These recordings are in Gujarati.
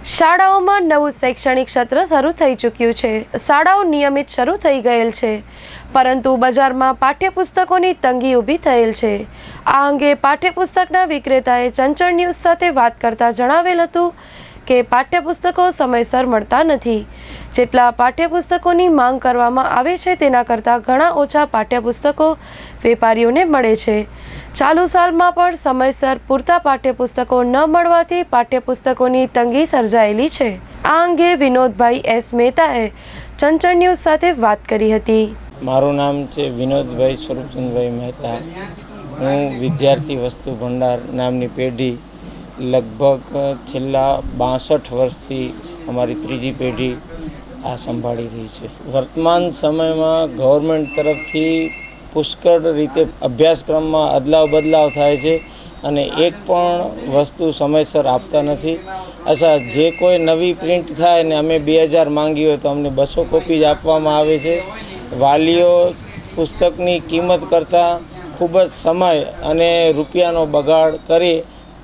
શાળાઓમાં નવું શૈક્ષણિક સત્ર શરૂ થઈ ચૂક્યું છે। શાળાઓ નિયમિત શરૂ થઈ ગયેલ છે, પરંતુ બજારમાં પાઠ્યપુસ્તકોની તંગી ઊભી થયેલ છે। આ અંગે પાઠ્યપુસ્તકના વિક્રેતાએ ચંચળ ન્યૂઝ સાથે વાત કરતા જણાવેલ હતું કે પાઠ્યપુસ્તકો સમયસર મળતા નથી। જેટલા પાઠ્યપુસ્તકોની માંગ કરવામાં આવે છે તેના કરતાં ઘણા ઓછા પાઠ્યપુસ્તકો વેપારીઓને મળે છે। ચાલુ સાલમાં પણ સમયસર પૂરતા પાઠ્યપુસ્તકો ન મળવાથી પાઠ્યપુસ્તકોની તંગી સર્જાયેલી છે। આ અંગે વિનોદભાઈ એસ મહેતાએ ચંચળ ન્યૂઝ સાથે વાત કરી હતી। મારું નામ છે વિનોદભાઈ સ્વરૂપચંદભાઈ મહેતા। હું વિદ્યાર્થી વસ્તુ ભંડાર નામની પેઢી લગભગ છેલ્લા 62 વર્ષથી અમારી ત્રીજી પેઢી આ સંભાળી રહી છે। વર્તમાન સમયમાં ગવર્મેન્ટ તરફથી પુષ્કળ રીતે અભ્યાસક્રમમાં અદલાવ બદલાવ થાય છે અને એક પણ વસ્તુ સમયસર આપતા નથી। અચ્છા, જે કોઈ નવી પ્રિન્ટ થાય ને અમે 2000 માંગી હોય તો અમને 200 કોપી જ આપવામાં આવે છે। વાલીઓ પુસ્તકની કિંમત કરતાં ખૂબ જ સમય અને રૂપિયાનો બગાડ કરી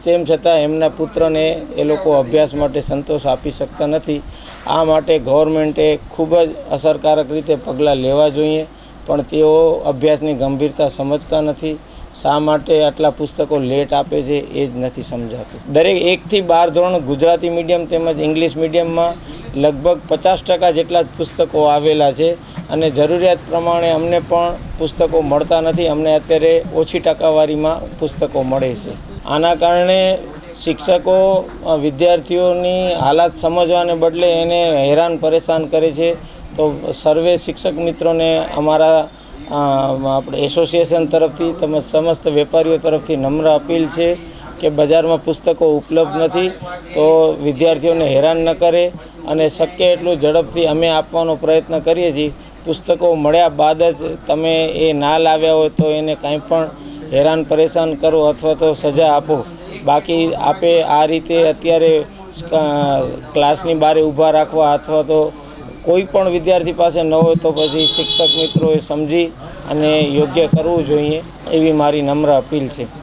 તેમ છતાં એમના પુત્રને એ લોકો અભ્યાસ માટે સંતોષ આપી શકતા નથી। આ માટે ગવર્મેન્ટે ખૂબ જ અસરકારક રીતે પગલાં લેવા જોઈએ, પણ તેઓ અભ્યાસની ગંભીરતા સમજતા નથી। શા માટે આટલા પુસ્તકો લેટ આપે છે એ જ નથી સમજાતું। દરેક 1 થી 12 ધોરણ ગુજરાતી મીડિયમ તેમજ ઇંગ્લિશ મીડિયમમાં લગભગ 50% જેટલા જ પુસ્તકો આવેલા છે અને જરૂરિયાત પ્રમાણે અમને પણ પુસ્તકો મળતા નથી। અમને અત્યારે ઓછી ટકાવારીમાં પુસ્તકો મળે છે। આના કારણે શિક્ષકો વિદ્યાર્થીઓની હાલાત સમજવાને બદલે એને હેરાન પરેશાન કરે છે। તો સર્વે શિક્ષક મિત્રોને અમારા આપણે એસોસિએશન તરફથી તેમજ સમસ્ત વેપારીઓ તરફથી નમ્ર અપીલ છે કે બજારમાં પુસ્તકો ઉપલબ્ધ નથી તો વિદ્યાર્થીઓને હેરાન ન કરે અને શક્ય એટલું ઝડપથી અમે આપવાનો પ્રયત્ન કરીએ છીએ। પુસ્તકો મળ્યા બાદ જ તમે એ ના લાવ્યા હોય તો એને કાંઈ પણ હેરાન પરેશાન કરો અથવા તો સજા આપો। બાકી આપે આ રીતે અત્યારે ક્લાસની બહાર ઊભા રાખવા અથવા તો કોઈ પણ વિદ્યાર્થી પાસે ન હોય તો પછી શિક્ષક મિત્રોએ સમજી અને યોગ્ય કરવું જોઈએ એવી મારી નમ્ર અપીલ છે।